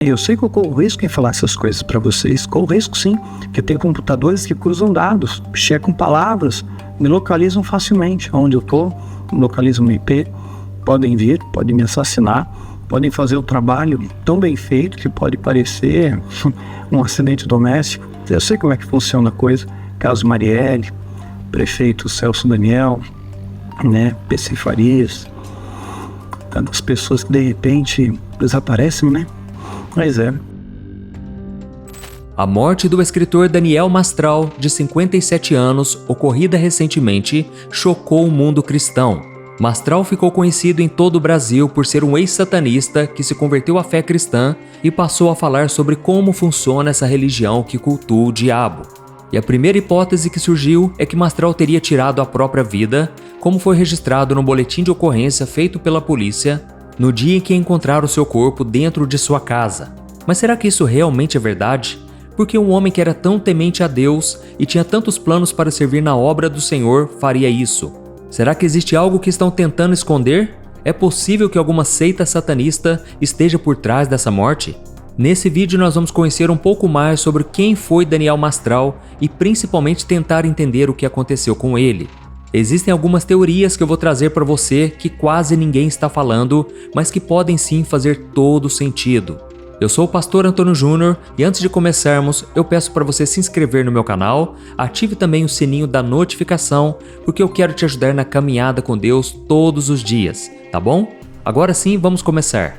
Eu sei que eu corro risco em falar essas coisas para vocês. Corro risco sim, porque tem computadores que cruzam dados, checam palavras, me localizam facilmente. Onde eu estou, localizam o IP, podem vir, podem me assassinar, podem fazer o trabalho tão bem feito que pode parecer um acidente doméstico. Eu sei como é que funciona a coisa. Caso Marielle, prefeito Celso Daniel, PC Farias, tantas pessoas que de repente desaparecem, Mas é. A morte do escritor Daniel Mastral, de 57 anos, ocorrida recentemente, chocou o mundo cristão. Mastral ficou conhecido em todo o Brasil por ser um ex-satanista que se converteu à fé cristã e passou a falar sobre como funciona essa religião que cultua o diabo. E a primeira hipótese que surgiu é que Mastral teria tirado a própria vida, como foi registrado no boletim de ocorrência feito pela polícia no dia em que encontraram seu corpo dentro de sua casa. Mas será que isso realmente é verdade? Porque um homem que era tão temente a Deus e tinha tantos planos para servir na obra do Senhor faria isso? Será que existe algo que estão tentando esconder? É possível que alguma seita satanista esteja por trás dessa morte? Nesse vídeo nós vamos conhecer um pouco mais sobre quem foi Daniel Mastral e principalmente tentar entender o que aconteceu com ele. Existem algumas teorias que eu vou trazer para você que quase ninguém está falando, mas que podem sim fazer todo sentido. Eu sou o pastor Antônio Júnior e antes de começarmos, eu peço para você se inscrever no meu canal, ative também o sininho da notificação, porque eu quero te ajudar na caminhada com Deus todos os dias, tá bom? Agora sim, vamos começar.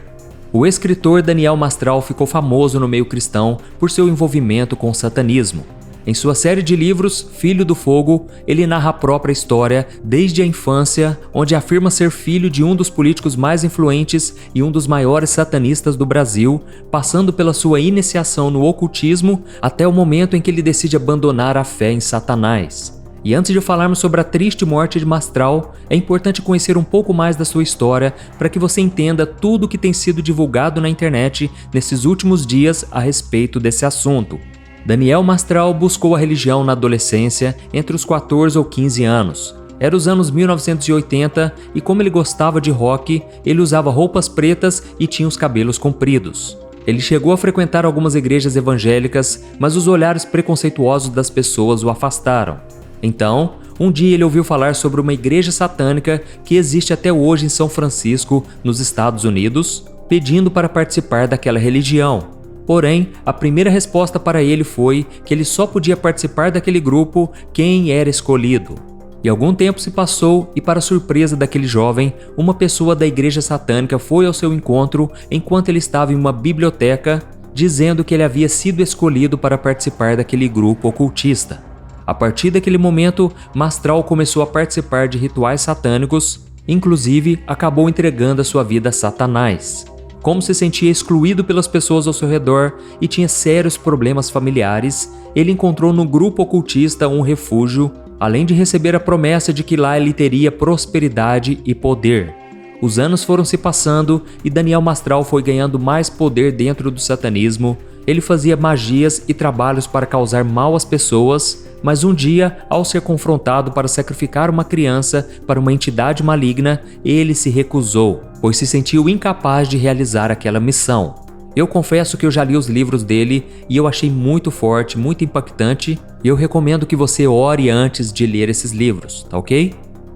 O escritor Daniel Mastral ficou famoso no meio cristão por seu envolvimento com o satanismo. Em sua série de livros, Filho do Fogo, ele narra a própria história desde a infância, onde afirma ser filho de um dos políticos mais influentes e um dos maiores satanistas do Brasil, passando pela sua iniciação no ocultismo até o momento em que ele decide abandonar a fé em Satanás. E antes de falarmos sobre a triste morte de Mastral, é importante conhecer um pouco mais da sua história para que você entenda tudo o que tem sido divulgado na internet nesses últimos dias a respeito desse assunto. Daniel Mastral buscou a religião na adolescência entre os 14 ou 15 anos. Era os anos 1980 e como ele gostava de rock, ele usava roupas pretas e tinha os cabelos compridos. Ele chegou a frequentar algumas igrejas evangélicas, mas os olhares preconceituosos das pessoas o afastaram. Então, um dia ele ouviu falar sobre uma igreja satânica que existe até hoje em São Francisco, nos Estados Unidos, pedindo para participar daquela religião. Porém, a primeira resposta para ele foi que ele só podia participar daquele grupo quem era escolhido. E algum tempo se passou e, para surpresa daquele jovem, uma pessoa da igreja satânica foi ao seu encontro enquanto ele estava em uma biblioteca, dizendo que ele havia sido escolhido para participar daquele grupo ocultista. A partir daquele momento, Mastral começou a participar de rituais satânicos, inclusive acabou entregando a sua vida a Satanás. Como se sentia excluído pelas pessoas ao seu redor e tinha sérios problemas familiares, ele encontrou no grupo ocultista um refúgio, além de receber a promessa de que lá ele teria prosperidade e poder. Os anos foram se passando e Daniel Mastral foi ganhando mais poder dentro do satanismo. Ele fazia magias e trabalhos para causar mal às pessoas, mas um dia, ao ser confrontado para sacrificar uma criança para uma entidade maligna, ele se recusou, pois se sentiu incapaz de realizar aquela missão. Eu confesso que eu já li os livros dele e eu achei muito forte, muito impactante, e eu recomendo que você ore antes de ler esses livros, tá ok?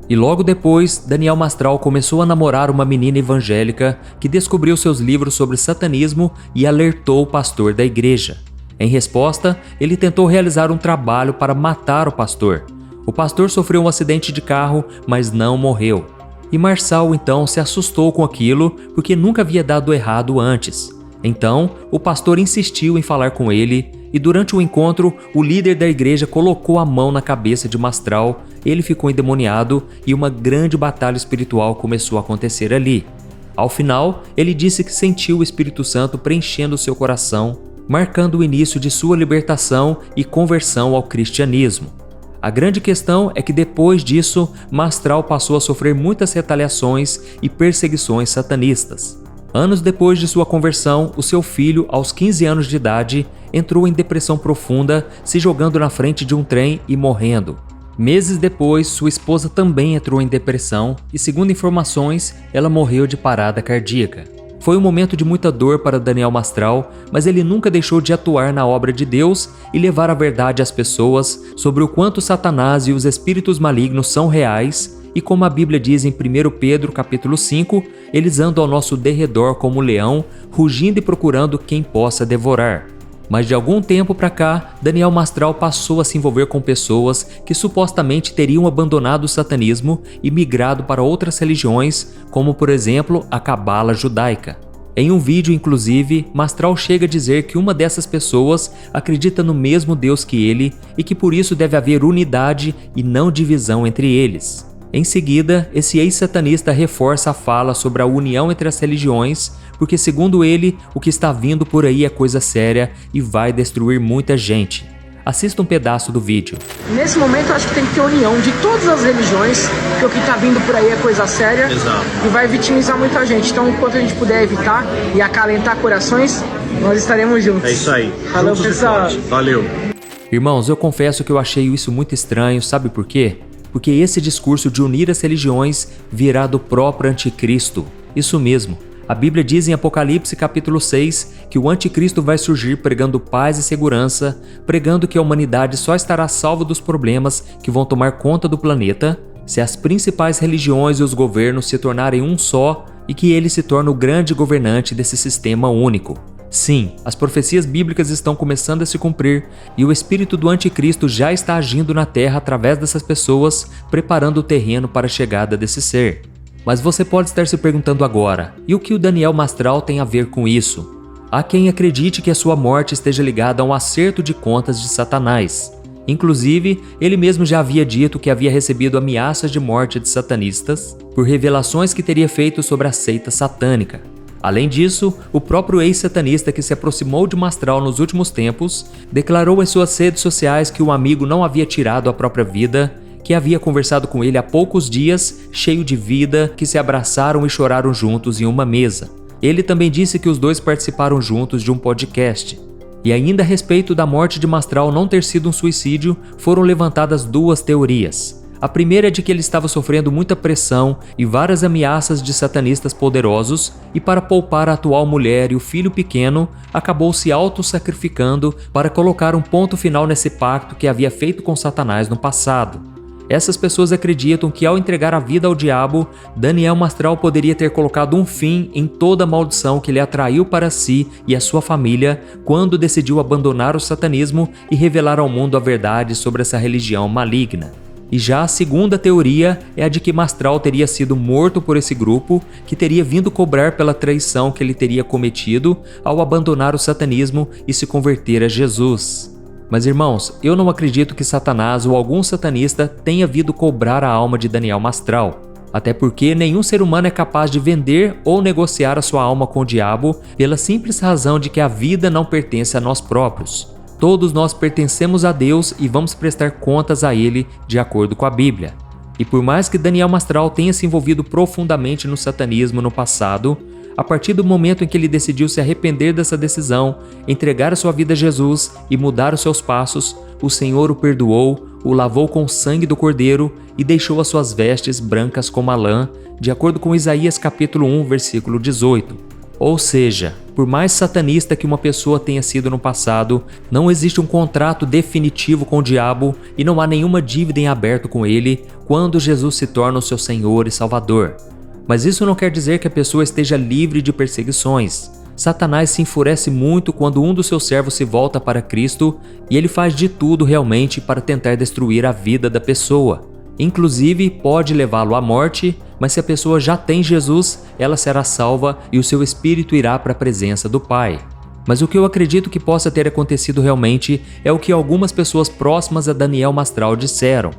E logo depois, Daniel Mastral começou a namorar uma menina evangélica que descobriu seus livros sobre satanismo e alertou o pastor da igreja. Em resposta, ele tentou realizar um trabalho para matar o pastor. O pastor sofreu um acidente de carro, mas não morreu. E Marçal então se assustou com aquilo porque nunca havia dado errado antes. Então, o pastor insistiu em falar com ele e durante o encontro, o líder da igreja colocou a mão na cabeça de Mastral, ele ficou endemoniado e uma grande batalha espiritual começou a acontecer ali. Ao final, ele disse que sentiu o Espírito Santo preenchendo seu coração, marcando o início de sua libertação e conversão ao cristianismo. A grande questão é que depois disso, Mastral passou a sofrer muitas retaliações e perseguições satanistas. Anos depois de sua conversão, o seu filho, aos 15 anos de idade, entrou em depressão profunda, se jogando na frente de um trem e morrendo. Meses depois, sua esposa também entrou em depressão e, segundo informações, ela morreu de parada cardíaca. Foi um momento de muita dor para Daniel Mastral, mas ele nunca deixou de atuar na obra de Deus e levar a verdade às pessoas sobre o quanto Satanás e os espíritos malignos são reais e como a Bíblia diz em 1 Pedro capítulo 5, eles andam ao nosso derredor como leão, rugindo e procurando quem possa devorar. Mas de algum tempo para cá, Daniel Mastral passou a se envolver com pessoas que supostamente teriam abandonado o satanismo e migrado para outras religiões, como por exemplo a Cabala judaica. Em um vídeo, inclusive, Mastral chega a dizer que uma dessas pessoas acredita no mesmo Deus que ele e que por isso deve haver unidade e não divisão entre eles. Em seguida, esse ex-satanista reforça a fala sobre a união entre as religiões, porque segundo ele, o que está vindo por aí é coisa séria e vai destruir muita gente. Assista um pedaço do vídeo. Nesse momento eu acho que tem que ter união de todas as religiões, porque o que está vindo por aí é coisa séria. Exato. E vai vitimizar muita gente. Então, enquanto a gente puder evitar e acalentar corações, nós estaremos juntos. É isso aí. Valeu, pessoal. Valeu. Irmãos, eu confesso que eu achei isso muito estranho, sabe por quê? Porque esse discurso de unir as religiões virá do próprio anticristo. Isso mesmo. A Bíblia diz em Apocalipse capítulo 6 que o anticristo vai surgir pregando paz e segurança, pregando que a humanidade só estará salva dos problemas que vão tomar conta do planeta se as principais religiões e os governos se tornarem um só e que ele se torne o grande governante desse sistema único. Sim, as profecias bíblicas estão começando a se cumprir e o espírito do anticristo já está agindo na terra através dessas pessoas, preparando o terreno para a chegada desse ser. Mas você pode estar se perguntando agora, e o que o Daniel Mastral tem a ver com isso? Há quem acredite que a sua morte esteja ligada a um acerto de contas de Satanás. Inclusive, ele mesmo já havia dito que havia recebido ameaças de morte de satanistas por revelações que teria feito sobre a seita satânica. Além disso, o próprio ex-satanista que se aproximou de Mastral nos últimos tempos declarou em suas redes sociais que o amigo não havia tirado a própria vida, que havia conversado com ele há poucos dias, cheio de vida, que se abraçaram e choraram juntos em uma mesa. Ele também disse que os dois participaram juntos de um podcast. E ainda a respeito da morte de Mastral não ter sido um suicídio, foram levantadas duas teorias. A primeira é de que ele estava sofrendo muita pressão e várias ameaças de satanistas poderosos e para poupar a atual mulher e o filho pequeno, acabou se auto-sacrificando para colocar um ponto final nesse pacto que havia feito com Satanás no passado. Essas pessoas acreditam que ao entregar a vida ao diabo, Daniel Mastral poderia ter colocado um fim em toda a maldição que ele atraiu para si e a sua família quando decidiu abandonar o satanismo e revelar ao mundo a verdade sobre essa religião maligna. E já a segunda teoria é a de que Mastral teria sido morto por esse grupo, que teria vindo cobrar pela traição que ele teria cometido ao abandonar o satanismo e se converter a Jesus. Mas irmãos, eu não acredito que Satanás ou algum satanista tenha vindo cobrar a alma de Daniel Mastral. Até porque nenhum ser humano é capaz de vender ou negociar a sua alma com o diabo pela simples razão de que a vida não pertence a nós próprios. Todos nós pertencemos a Deus e vamos prestar contas a Ele de acordo com a Bíblia. E por mais que Daniel Mastral tenha se envolvido profundamente no satanismo no passado, a partir do momento em que ele decidiu se arrepender dessa decisão, entregar a sua vida a Jesus e mudar os seus passos, o Senhor o perdoou, o lavou com o sangue do Cordeiro e deixou as suas vestes brancas como a lã, de acordo com Isaías capítulo 1, versículo 18. Ou seja, por mais satanista que uma pessoa tenha sido no passado, não existe um contrato definitivo com o diabo e não há nenhuma dívida em aberto com ele quando Jesus se torna o seu Senhor e Salvador. Mas isso não quer dizer que a pessoa esteja livre de perseguições. Satanás se enfurece muito quando um dos seus servos se volta para Cristo e ele faz de tudo realmente para tentar destruir a vida da pessoa. Inclusive, pode levá-lo à morte, mas se a pessoa já tem Jesus, ela será salva e o seu espírito irá para a presença do Pai. Mas o que eu acredito que possa ter acontecido realmente é o que algumas pessoas próximas a Daniel Mastral disseram.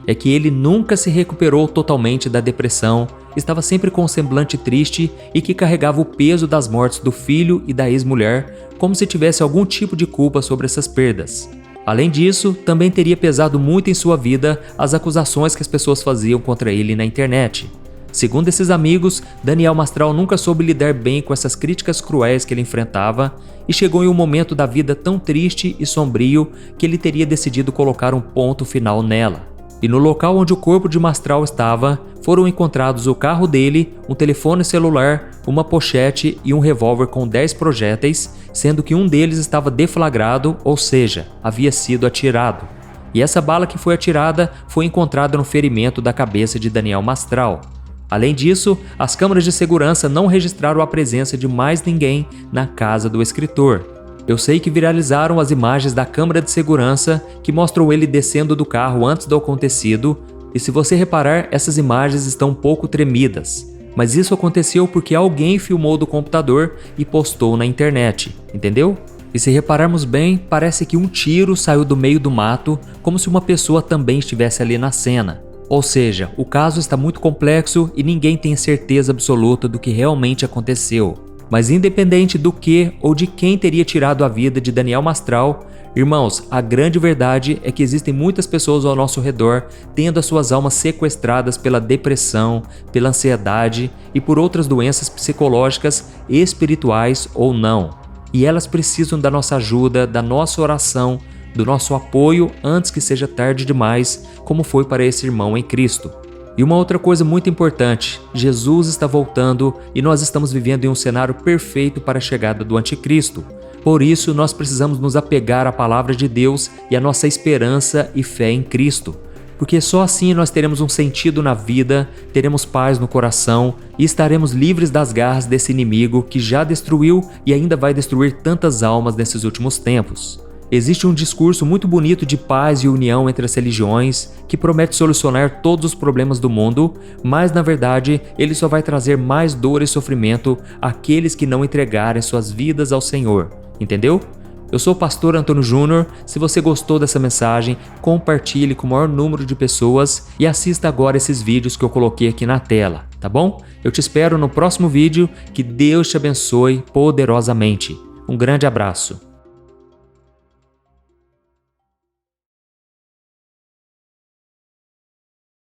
É que ele nunca se recuperou totalmente da depressão, estava sempre com um semblante triste e que carregava o peso das mortes do filho e da ex-mulher, como se tivesse algum tipo de culpa sobre essas perdas. Além disso, também teria pesado muito em sua vida as acusações que as pessoas faziam contra ele na internet. Segundo esses amigos, Daniel Mastral nunca soube lidar bem com essas críticas cruéis que ele enfrentava e chegou em um momento da vida tão triste e sombrio que ele teria decidido colocar um ponto final nela. E no local onde o corpo de Mastral estava, foram encontrados o carro dele, um telefone celular, uma pochete e um revólver com 10 projéteis, sendo que um deles estava deflagrado, ou seja, havia sido atirado. E essa bala que foi atirada foi encontrada no ferimento da cabeça de Daniel Mastral. Além disso, as câmeras de segurança não registraram a presença de mais ninguém na casa do escritor. Eu sei que viralizaram as imagens da câmera de segurança que mostram ele descendo do carro antes do acontecido, e se você reparar, essas imagens estão um pouco tremidas. Mas isso aconteceu porque alguém filmou do computador e postou na internet, entendeu? E se repararmos bem, parece que um tiro saiu do meio do mato, como se uma pessoa também estivesse ali na cena. Ou seja, o caso está muito complexo e ninguém tem certeza absoluta do que realmente aconteceu. Mas independente do que ou de quem teria tirado a vida de Daniel Mastral, irmãos, a grande verdade é que existem muitas pessoas ao nosso redor tendo as suas almas sequestradas pela depressão, pela ansiedade e por outras doenças psicológicas, espirituais ou não. E elas precisam da nossa ajuda, da nossa oração, do nosso apoio antes que seja tarde demais, como foi para esse irmão em Cristo. E uma outra coisa muito importante, Jesus está voltando e nós estamos vivendo em um cenário perfeito para a chegada do Anticristo. Por isso, nós precisamos nos apegar à palavra de Deus e à nossa esperança e fé em Cristo. Porque só assim nós teremos um sentido na vida, teremos paz no coração e estaremos livres das garras desse inimigo que já destruiu e ainda vai destruir tantas almas nesses últimos tempos. Existe um discurso muito bonito de paz e união entre as religiões que promete solucionar todos os problemas do mundo, mas na verdade ele só vai trazer mais dor e sofrimento àqueles que não entregarem suas vidas ao Senhor. Entendeu? Eu sou o pastor Antônio Júnior. Se você gostou dessa mensagem, compartilhe com o maior número de pessoas e assista agora esses vídeos que eu coloquei aqui na tela, tá bom? Eu te espero no próximo vídeo. Que Deus te abençoe poderosamente. Um grande abraço.